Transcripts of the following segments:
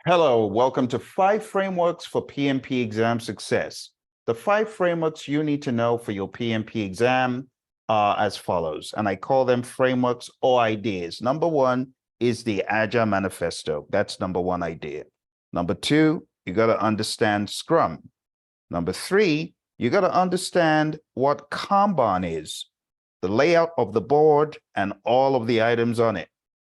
Hello, welcome to 5 Frameworks for PMP Exam Success. The 5 frameworks you need to know for your PMP exam are as follows, and I call them frameworks or ideas. Number 1 is the Agile Manifesto. That's number 1 idea. Number 2, you got to understand Scrum. Number 3, you got to understand what Kanban is, the layout of the board and all of the items on it.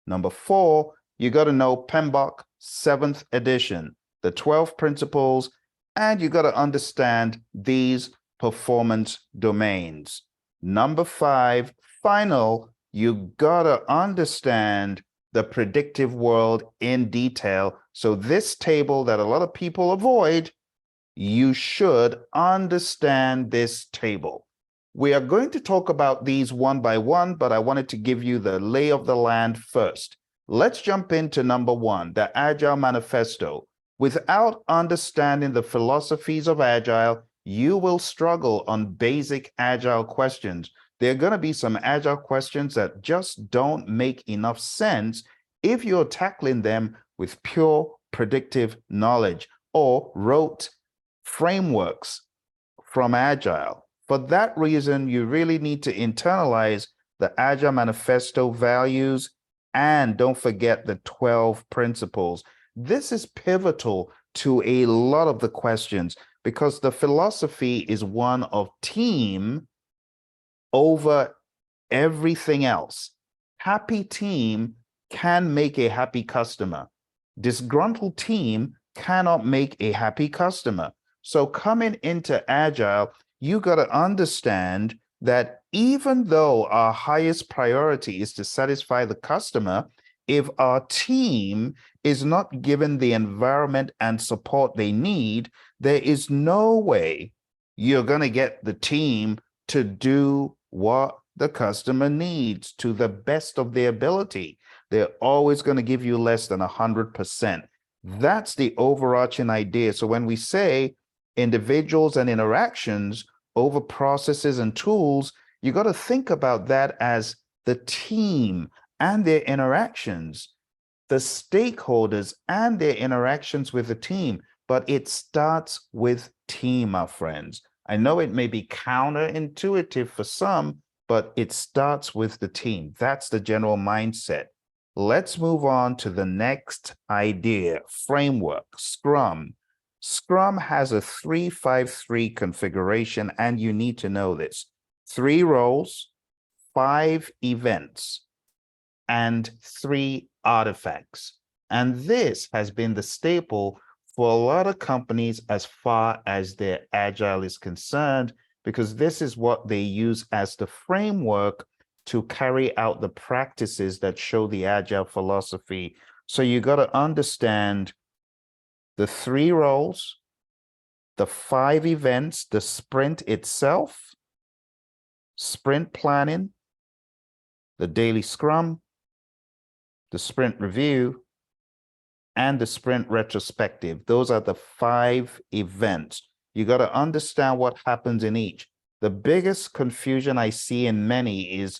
Number 4, you got to know PMBOK 7th edition, the 12 principles, and you got to understand these performance domains. Number 5, final, you got to understand the predictive world in detail. So this table that a lot of people avoid, you should understand this table. We are going to talk about these one by one, but I wanted to give you the lay of the land first. Let's jump into number 1, the Agile Manifesto. Without understanding the philosophies of Agile, you will struggle on basic Agile questions. There are going to be some Agile questions that just don't make enough sense if you're tackling them with pure predictive knowledge or rote frameworks from Agile. For that reason, you really need to internalize the Agile Manifesto values, and don't forget the 12 principles. This is pivotal to a lot of the questions because the philosophy is one of team over everything else. Happy team can make a happy customer. Disgruntled team cannot make a happy customer. So coming into Agile, you got to understand that even though our highest priority is to satisfy the customer, if our team is not given the environment and support they need, there is no way you're going to get the team to do what the customer needs to the best of their ability. They're always going to give you less than 100%. That's the overarching idea. So when we say individuals and interactions over processes and tools, you got to think about that as the team and their interactions, the stakeholders and their interactions with the team. But it starts with team, my friends. I know it may be counterintuitive for some, but it starts with the team. That's the general mindset. Let's move on to the next idea, framework, Scrum. Scrum has a 3-5-3 configuration, and you need to know this. 3 roles, 5 events, and 3 artifacts. And this has been the staple for a lot of companies as far as their Agile is concerned, because this is what they use as the framework to carry out the practices that show the Agile philosophy. So you got to understand the 3 roles, the 5 events, the sprint itself, sprint planning, the daily scrum, the sprint review, and the sprint retrospective. Those are the 5 events. You got to understand what happens in each. The biggest confusion I see in many is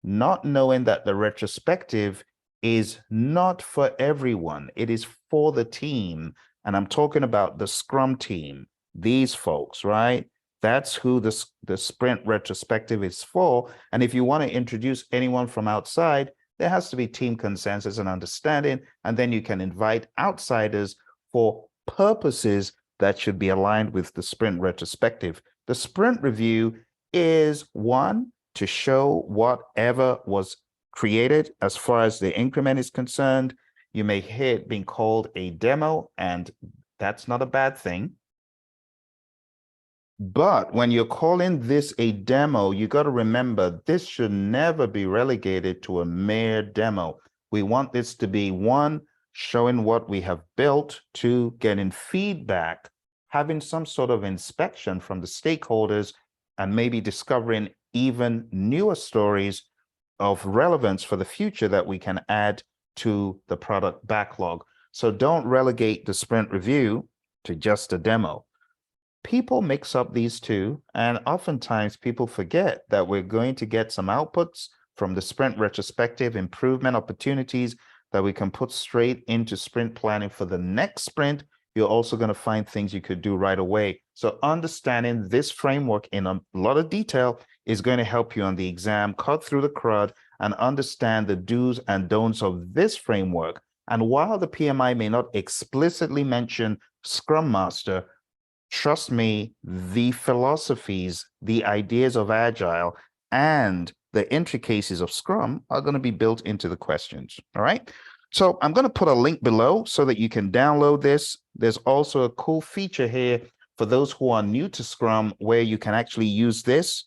not knowing that the retrospective is not for everyone. It is for the team. And I'm talking about the Scrum team, these folks, right? That's who the sprint retrospective is for. And if you want to introduce anyone from outside, there has to be team consensus and understanding. And then you can invite outsiders for purposes that should be aligned with the sprint retrospective. The sprint review is one, to show whatever was created as far as the increment is concerned. You may hear it being called a demo, and that's not a bad thing. But when you're calling this a demo, you got to remember this should never be relegated to a mere demo. We want this to be 1, showing what we have built, 2, getting feedback, having some sort of inspection from the stakeholders, and maybe discovering even newer stories of relevance for the future that we can add to the product backlog. So don't relegate the sprint review to just a demo. People mix up these two, and oftentimes people forget that we're going to get some outputs from the sprint retrospective, improvement opportunities that we can put straight into sprint planning for the next sprint. You're also going to find things you could do right away. So understanding this framework in a lot of detail is going to help you on the exam, cut through the crud, and understand the do's and don'ts of this framework. And while the PMI may not explicitly mention Scrum Master, trust me, the philosophies, the ideas of Agile, and the intricacies of Scrum are going to be built into the questions. All right. So I'm going to put a link below so that you can download this. There's also a cool feature here for those who are new to Scrum where you can actually use this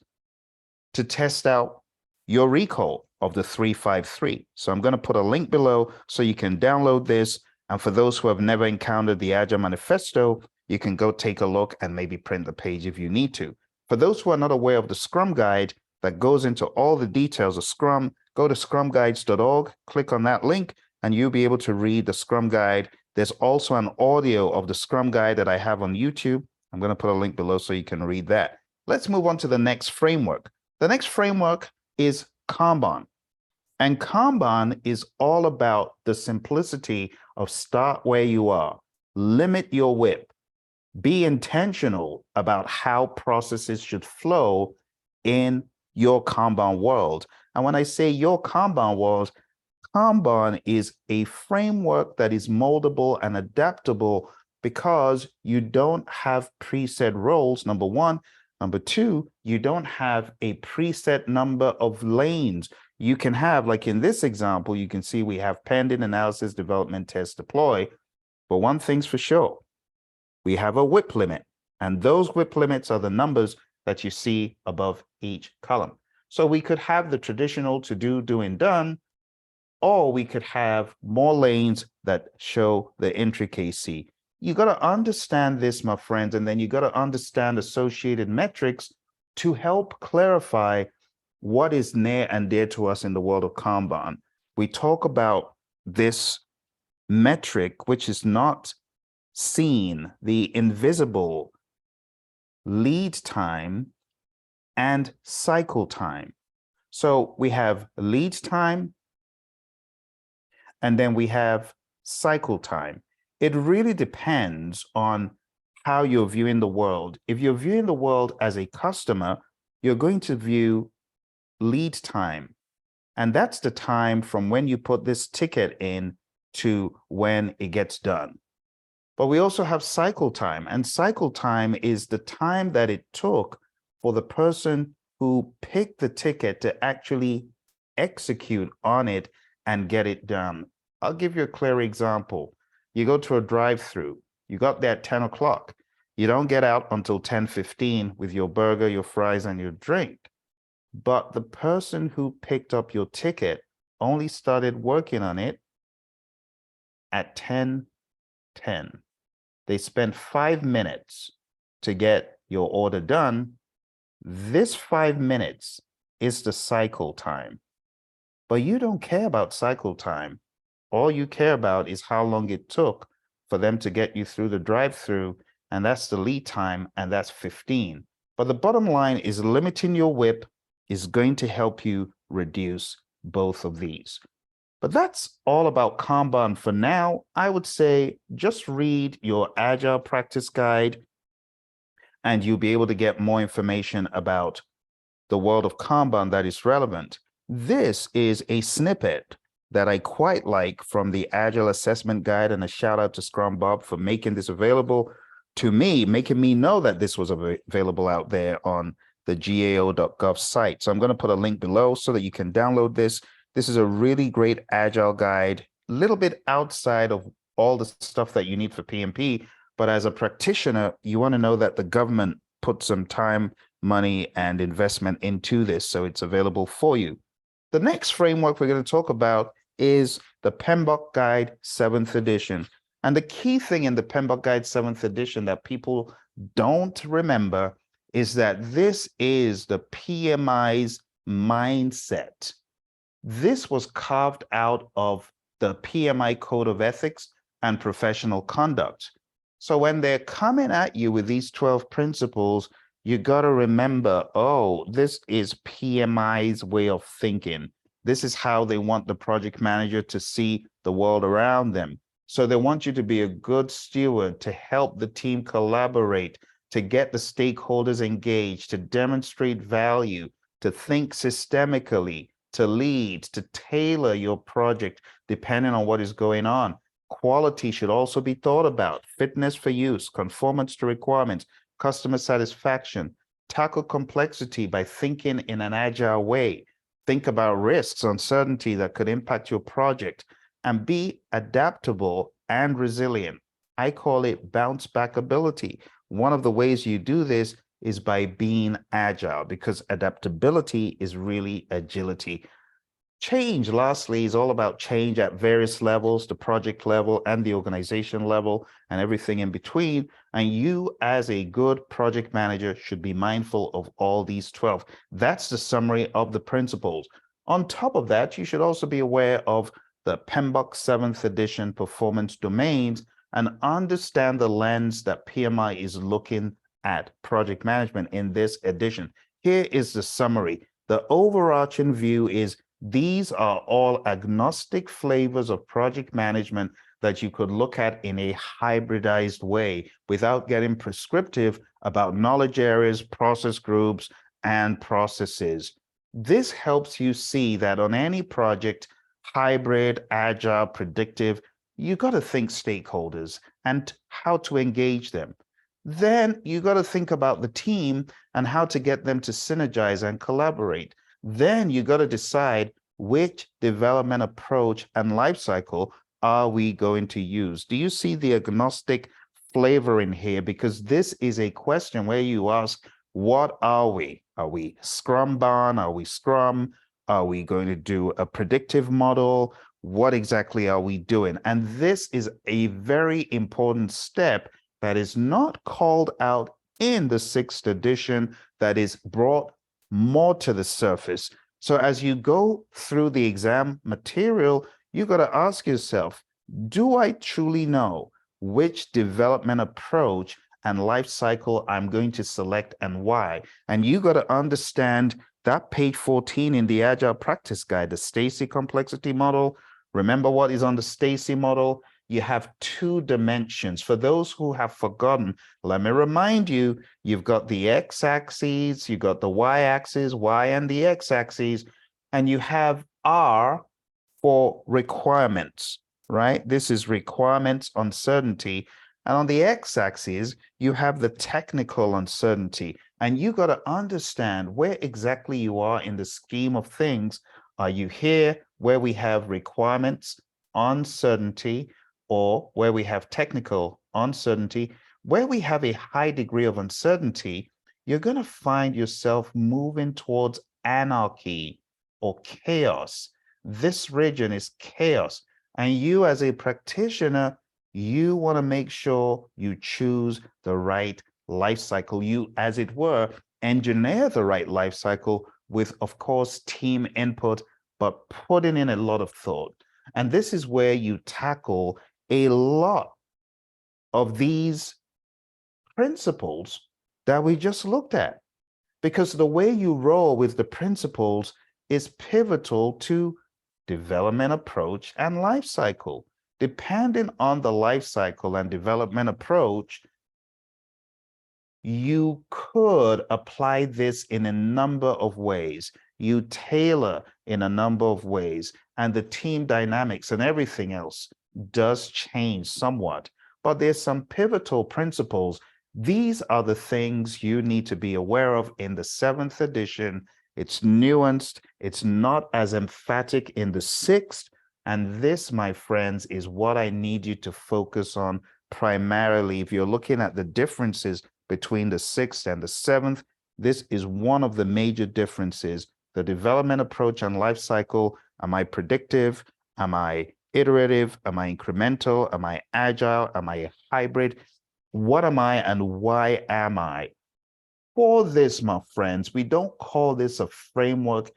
to test out your recall of the 353. So I'm going to put a link below so you can download this. And for those who have never encountered the Agile Manifesto, you can go take a look and maybe print the page if you need to. For those who are not aware of the Scrum Guide that goes into all the details of Scrum, go to scrumguides.org, click on that link, and you'll be able to read the Scrum Guide. There's also an audio of the Scrum Guide that I have on YouTube. I'm going to put a link below so you can read that. Let's move on to the next framework. The next framework is Kanban. And Kanban is all about the simplicity of start where you are, limit your whip, be intentional about how processes should flow in your Kanban world. And when I say your Kanban world, Kanban is a framework that is moldable and adaptable because you don't have preset roles, number one. Number two, you don't have a preset number of lanes. You can have, like in this example, you can see we have pending, analysis, development, test, deploy. But one thing's for sure, we have a whip limit. And those whip limits are the numbers that you see above each column. So we could have the traditional to do, doing, done, or we could have more lanes that show the intricacy. You got to understand this, my friends, and then you got to understand associated metrics to help clarify what is near and dear to us in the world of Kanban. We talk about this metric, which is not seen, the invisible lead time and cycle time. So we have lead time, and then we have cycle time. It really depends on how you're viewing the world. If you're viewing the world as a customer, you're going to view lead time. And that's the time from when you put this ticket in to when it gets done. But we also have cycle time, and cycle time is the time that it took for the person who picked the ticket to actually execute on it and get it done. I'll give you a clear example. You go to a drive-through, you got there at 10 o'clock. You don't get out until 10:15 with your burger, your fries, and your drink. But the person who picked up your ticket only started working on it at 10:10. They spent 5 minutes to get your order done. This 5 minutes is the cycle time. But you don't care about cycle time. All you care about is how long it took for them to get you through the drive-through, and that's the lead time, and that's 15. But the bottom line is limiting your whip is going to help you reduce both of these. But that's all about Kanban for now. I would say just read your Agile Practice Guide, and you'll be able to get more information about the world of Kanban that is relevant. This is a snippet that I quite like from the Agile Assessment Guide, and a shout out to Scrum Bob for making this available to me, making me know that this was available out there on the gao.gov site. So I'm going to put a link below so that you can download this. This is a really great Agile guide, a little bit outside of all the stuff that you need for PMP, but as a practitioner, you want to know that the government put some time, money, and investment into this, so it's available for you. The next framework we're going to talk about is the PMBOK Guide 7th edition. And the key thing in the PMBOK Guide 7th edition that people don't remember is that this is the PMI's mindset. This was carved out of the PMI Code of Ethics and Professional Conduct. So when they're coming at you with these 12 principles, you got to remember, oh, this is PMI's way of thinking. This is how they want the project manager to see the world around them. So they want you to be a good steward, to help the team collaborate, to get the stakeholders engaged, to demonstrate value, to think systemically, to lead, to tailor your project depending on what is going on. Quality should also be thought about. Fitness for use, conformance to requirements, customer satisfaction. Tackle complexity by thinking in an agile way. Think about risks, uncertainty that could impact your project, and be adaptable and resilient. I call it bounce back ability. One of the ways you do this is by being agile, because adaptability is really agility. Change, lastly, is all about change at various levels, the project level and the organization level and everything in between. And you, as a good project manager, should be mindful of all these 12. That's the summary of the principles. On top of that, you should also be aware of the PMBOK 7th edition performance domains and understand the lens that PMI is looking at project management in this edition. Here is the summary. The overarching view is these are all agnostic flavors of project management that you could look at in a hybridized way without getting prescriptive about knowledge areas, process groups, and processes. This helps you see that on any project, hybrid, agile, predictive, you got to think stakeholders and how to engage them. Then you got to think about the team and how to get them to synergize and collaborate. Then you got to decide which development approach and lifecycle are we going to use. Do you see the agnostic flavor in here? Because this is a question where you ask, what are we? Are we Scrum Barn? Are we Scrum? Are we going to do a predictive model? What exactly are we doing? And this is a very important step that is not called out in the 6th edition, that is brought more to the surface. So as you go through the exam material, you got to ask yourself, do I truly know which development approach and life cycle I'm going to select and why? And you got to understand that page 14 in the Agile Practice Guide, the Stacy complexity model. Remember what is on the Stacy model? You have 2 dimensions. For those who have forgotten, let me remind you, you've got the x-axis, you've got the y-axis, y and the x-axis, and you have R for requirements, right? This is requirements uncertainty. And on the x-axis, you have the technical uncertainty. And you got to understand where exactly you are in the scheme of things. Are you here where we have requirements, uncertainty, or where we have technical uncertainty? Where we have a high degree of uncertainty, you're going to find yourself moving towards anarchy or chaos. This region is chaos. And you, as a practitioner, you want to make sure you choose the right life cycle. You, as it were, engineer the right life cycle with, of course, team input, but putting in a lot of thought. And this is where you tackle a lot of these principles that we just looked at, because the way you roll with the principles is pivotal to development approach and life cycle. Depending on the life cycle and development approach, you could apply this in a number of ways. You tailor in a number of ways, and the team dynamics and everything else does change somewhat. But there's some pivotal principles. These are the things you need to be aware of in the 7th edition. It's nuanced. It's not as emphatic in the 6th. And this, my friends, is what I need you to focus on primarily. If you're looking at the differences between the 6th and the 7th, this is one of the major differences. The development approach and life cycle. Am I predictive? Am I iterative? Am I incremental? Am I agile? Am I a hybrid? What am I and why am I? For this, my friends, we don't call this a framework,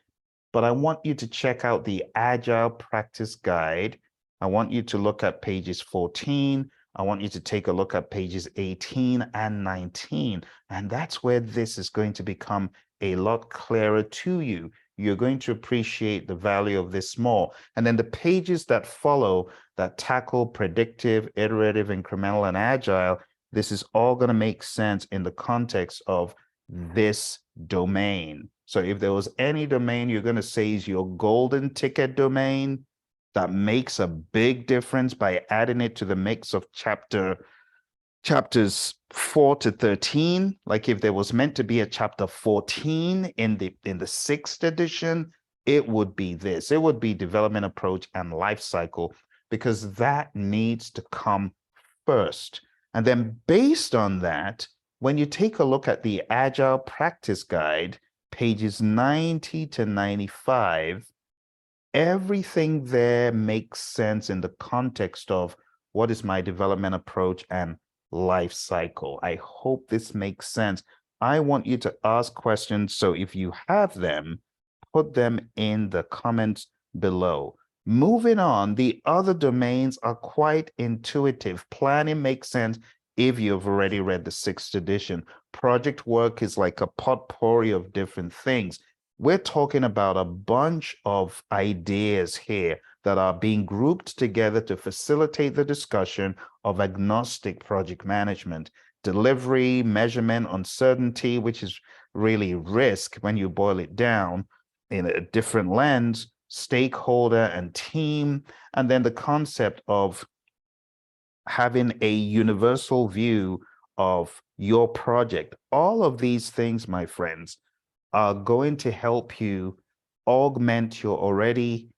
but I want you to check out the Agile Practice Guide. I want you to look at pages 14. I want you to take a look at pages 18 and 19. And that's where this is going to become a lot clearer to you. you're going to appreciate the value of this more. And then the pages that follow that tackle predictive, iterative, incremental, and agile, this is all going to make sense in the context of this domain. So if there was any domain you're going to say is your golden ticket domain that makes a big difference by adding it to the mix of chapters 4 to 13, like if there was meant to be a chapter 14 in the 6th edition, it would be this. It would be development approach and life cycle, because that needs to come first. And then based on that, when you take a look at the Agile Practice Guide, pages 90 to 95, everything there makes sense in the context of what is my development approach and life cycle. I hope this makes sense. I want you to ask questions. So if you have them, put them in the comments below. Moving on, the other domains are quite intuitive. Planning makes sense if you've already read the 6th edition. Project work is like a potpourri of different things. We're talking about a bunch of ideas here that are being grouped together to facilitate the discussion of agnostic project management. Delivery, measurement, uncertainty, which is really risk when you boil it down in a different lens, stakeholder and team, and then the concept of having a universal view of your project. All of these things, my friends, are going to help you augment your already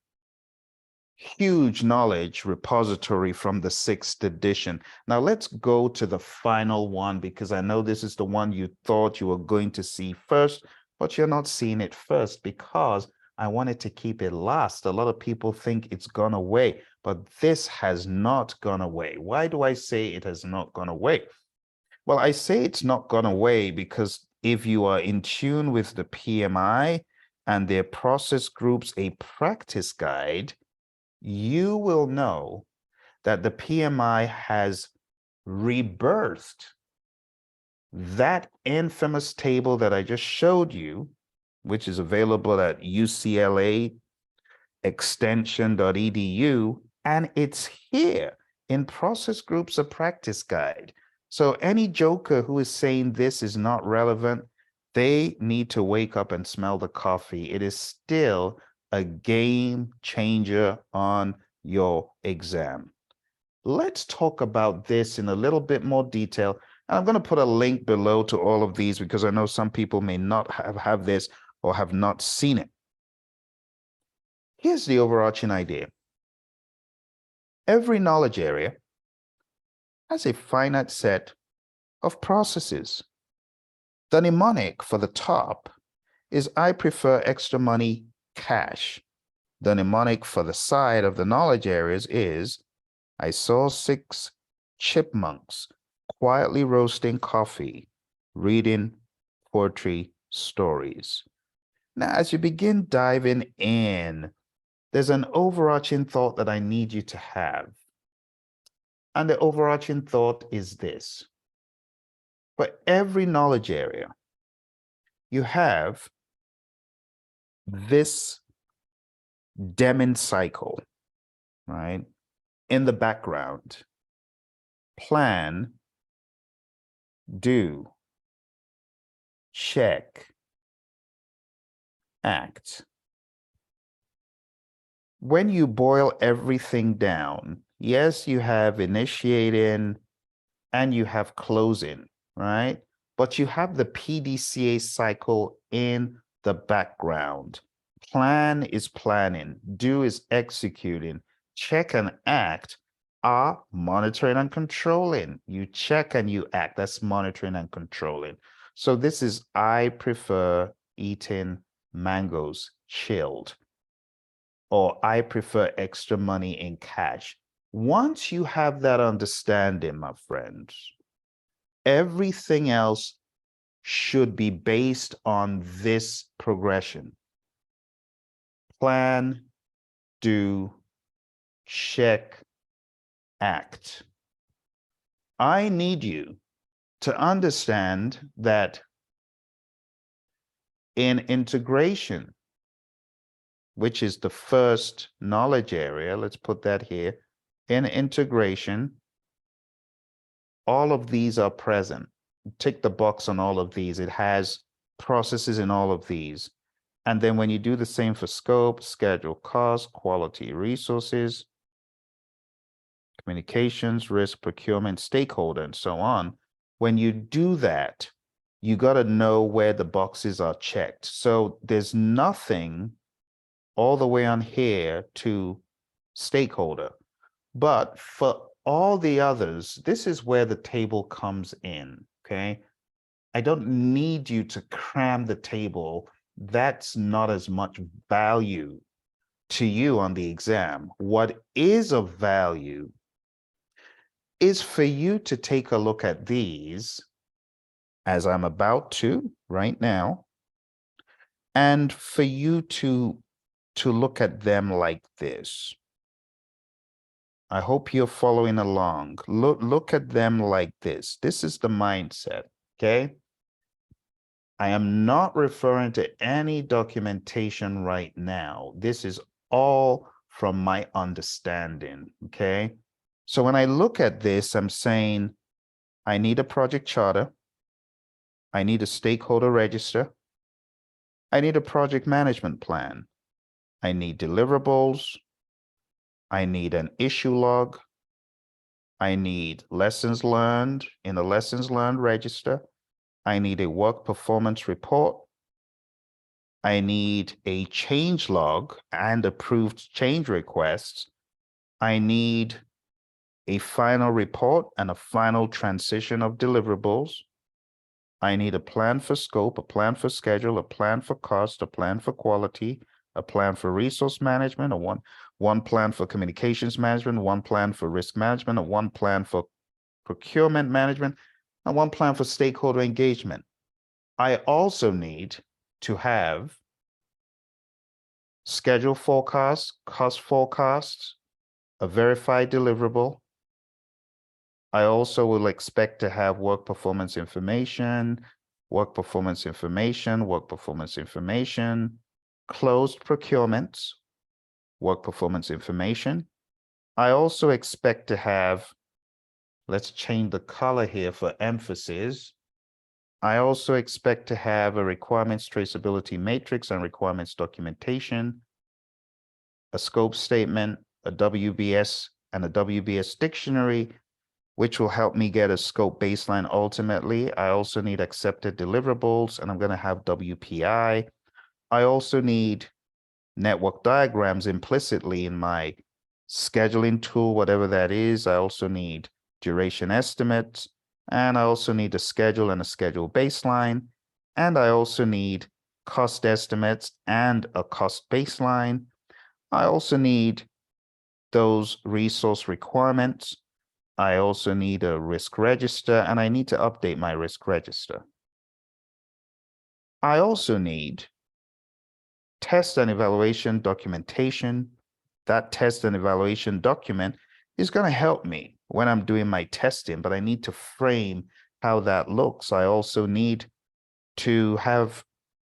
huge knowledge repository from the 6th edition. Now let's go to the final one, because I know this is the one you thought you were going to see first, but you're not seeing it first because I wanted to keep it last. A lot of people think it's gone away, but this has not gone away. Why do I say it has not gone away? Well, I say it's not gone away because if you are in tune with the PMI and their process groups, a practice guide, you will know that the PMI has rebirthed that infamous table that I just showed you, which is available at UCLA extension.edu, and it's here in process groups, a practice guide. So any joker who is saying this is not relevant, they need to wake up and smell the coffee. It is still a game changer on your exam. Let's talk about this in a little bit more detail. And I'm going to put a link below to all of these because I know some people may not have this or have not seen it. Here's the overarching idea. Every knowledge area has a finite set of processes. The mnemonic for the top is I prefer extra money cash. The mnemonic for the side of the knowledge areas is I saw 6 chipmunks quietly roasting coffee, reading poetry stories. Now, as you begin diving in, there's an overarching thought that I need you to have. And the overarching thought is this. For every knowledge area, you have this Deming cycle, right? In the background, plan, do, check, act. When you boil everything down, yes, you have initiating and you have closing, right? But you have the PDCA cycle in the background. Plan is planning, do is executing, check and act are monitoring and controlling. You check and you act, that's monitoring and controlling. So this is I prefer eating mangoes chilled, or I prefer extra money in cash. Once you have that understanding, my friends, everything else should be based on this progression. Plan, do, check, act. I need you to understand that in integration, which is the first knowledge area. Let's put that here. In integration, all of these are present. Tick the box on all of these. It has processes in all of these. And then when you do the same for scope, schedule, cost, quality, resources, communications, risk, procurement, stakeholder, and so on, when you do that, you got to know where the boxes are checked. So there's nothing all the way on here to stakeholder. But for all the others, this is where the table comes in, okay? I don't need you to cram the table. That's not as much value to you on the exam. What is of value is for you to take a look at these, as I'm about to right now, and for you to look at them like this. I hope you're following along. Look at them like this. This is the mindset, okay? I am not referring to any documentation right now. This is all from my understanding, okay? So when I look at this, I'm saying I need a project charter. I need a stakeholder register. I need a project management plan. I need deliverables. I need an issue log. I need lessons learned in the lessons learned register. I need a work performance report. I need a change log and approved change requests. I need a final report and a final transition of deliverables. I need a plan for scope, a plan for schedule, a plan for cost, a plan for quality, a plan for resource management, one plan for communications management, one plan for risk management, and one plan for procurement management, and one plan for stakeholder engagement. I also need to have schedule forecasts, cost forecasts, a verified deliverable. I also will expect to have work performance information, closed procurements, work performance information. I also expect to have, let's change the color here for emphasis. I also expect to have a requirements traceability matrix and requirements documentation, a scope statement, a WBS, and a WBS dictionary, which will help me get a scope baseline ultimately. I also need accepted deliverables, and I'm going to have WPI. I also need network diagrams implicitly in my scheduling tool, whatever that is. I also need duration estimates, and I also need a schedule and a schedule baseline. And I also need cost estimates and a cost baseline. I also need those resource requirements. I also need a risk register, and I need to update my risk register. I also need test and evaluation documentation. That test and evaluation document is going to help me when I'm doing my testing, but I need to frame how that looks. I also need to have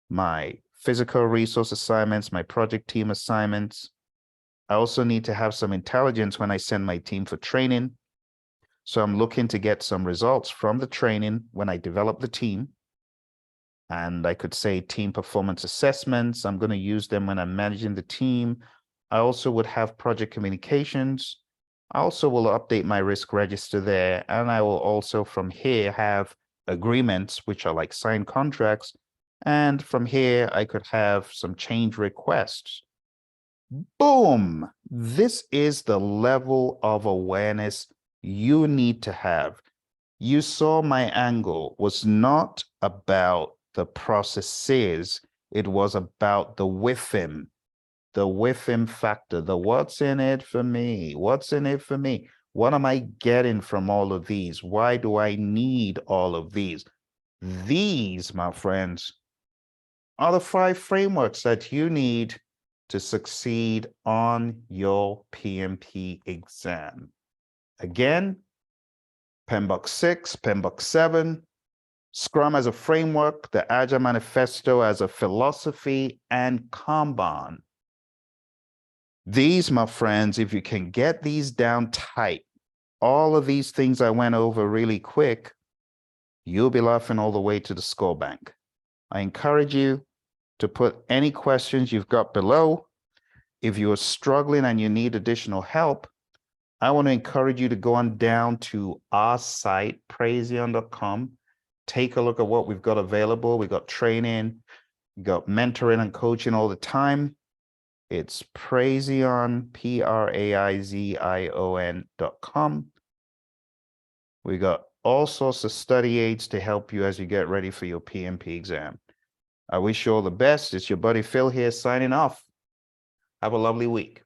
my physical resource assignments, my project team assignments. I also need to have some intelligence when I send my team for training. So I'm looking to get some results from the training when I develop the team. And I could say team performance assessments. I'm going to use them when I'm managing the team. I also would have project communications. I also will update my risk register there. And I will also from here have agreements, which are like signed contracts. And from here, I could have some change requests. Boom! This is the level of awareness you need to have. You saw my angle was not about the processes. It was about the within factor, the what's in it for me? What's in it for me? What am I getting from all of these? Why do I need all of these? These, my friends, are the 5 frameworks that you need to succeed on your PMP exam. Again, PMBOK 6, PMBOK 7, Scrum as a framework, the Agile Manifesto as a philosophy, and Kanban These, my friends, if you can get these down tight, all of these things I went over really quick, you'll be laughing all the way to the score bank. I encourage you to put any questions you've got below. If you're struggling and you need additional help, I want to encourage you to go on down to our site, Praizion.com. Take a look at what we've got available. We've got training, we've got mentoring and coaching all the time. It's Praizion, Praizion.com. We got all sorts of study aids to help you as you get ready for your PMP exam. I wish you all the best. It's your buddy Phil here signing off. Have a lovely week.